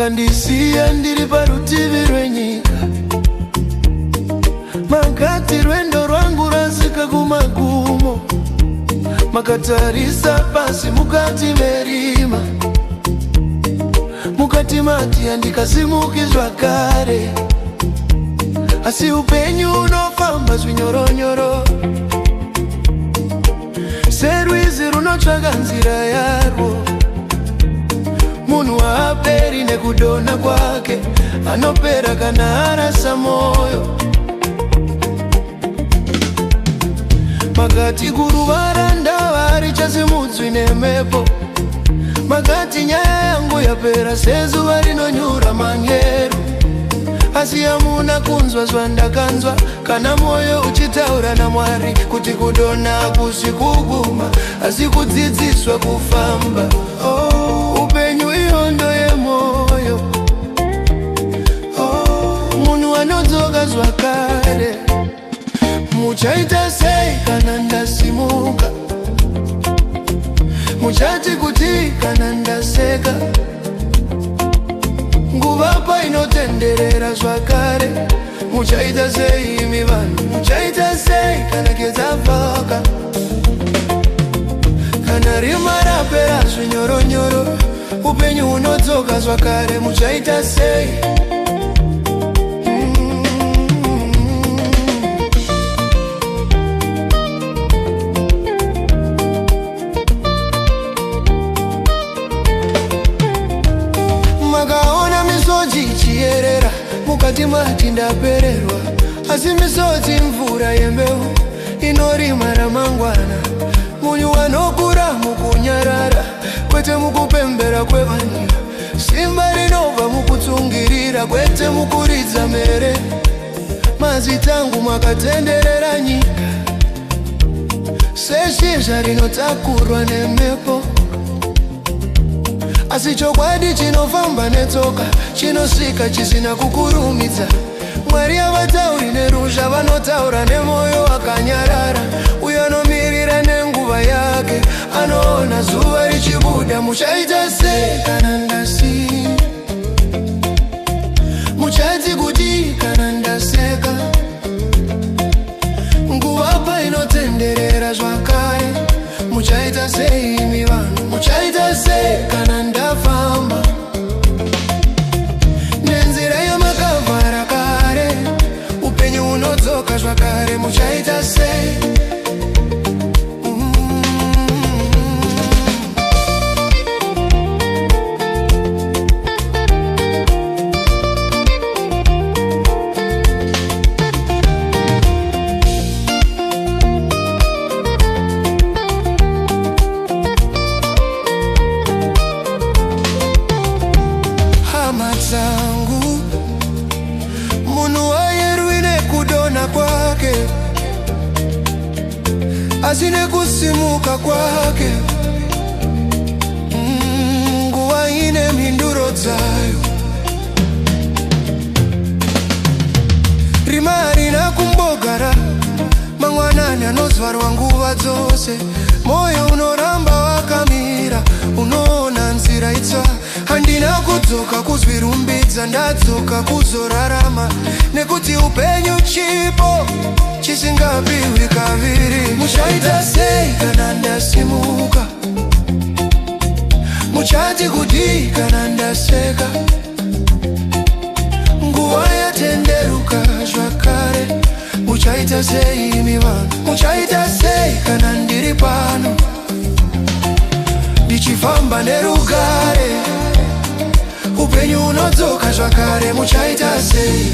mukandisiya ndiri parutivi rwenyika. Makati rwendo rwangu rasvika kumagumo, makatarisa pasi mukati merima, mukati mati handikasimuki zvakare. Asi upenyu unofamba zvinyoronyoro, serwizi runotsvaka nzira yarwo. Munhu haaperi nekudonha kwake, anopera kana arasa moyo. Makati guruva randava harichasimudzwi nemhepo, makati nyaya yangu yapera sezuva rinonyura manheru. Asi hamuna kunzwa zvandakanzwa, kana mwoyo uchitaura naMwari kuti kudonha hakusi kuguma, asi kudzidziswa kufamba. Upenyu ihondo yemoyo, munhu anodzoka zvakare. Muchaita sei kana ndasimuka? Muchati kuti kana ndaseka? Nguva painotenderera zvakare. Muchaita sei imi vanhu? Muchaita sei kana kezavaka? Kana rima rapera zvinyoronyoro, upenyu unodzoka zvakare. Muchaita sei? Makaona misodzi ichiyerera, mukati mati ndapererwa. Asi misodzi mvura yembeu inorima ramangwana. Munhu anokura mukunyarara, kwete mukupembera kwevanhu. Simba rinobva mukutsungirira, kwete mukuridza mere. Mazitangu makatenderera nyika, seshizha rinotakurwa nemhepo. Asi chokwadi chinofamba netsoka, chinosvika chisina kukurumidza. Mwari havatauri neruzha, vanotaura nemoyo wakanyarara. Uyo anomirira nenguva yake, anoona zuva richibuda. Muchaita sei kana ndasiya? Muchati kuti kana ndaseka? Nguva painotenderera zvakare. Muchaita sei imi vanhu? Muchaita sei kana ndafamba nenzira yamakavhara kare? Upenyu unodzoka zvakare. Muchaita sei? Zangu munhu ayerwi nekudonha kwake, asi nekusimuka kwake. Nguva ine mhinduro dzayo, rima harina kumbogara. Mangwanani anozvarwa nguva dzose, moyo unoramba wakamira, unoona nzira itsva. Handina kudzoka kuzvirumbidza, ndadzoka kuzorarama, nekuti upenyu chipo chisingapiwi kaviri. Muchaita sei kana ndasimuka? Muchati kuti kana ndaseka? Nguva yatenderuka zvakare. Muchaita sei imi vanhu? Muchaita sei kana ndiri pano ndichifamba nerugare? Upenyu unodzoka zvakare. Muchaita sei?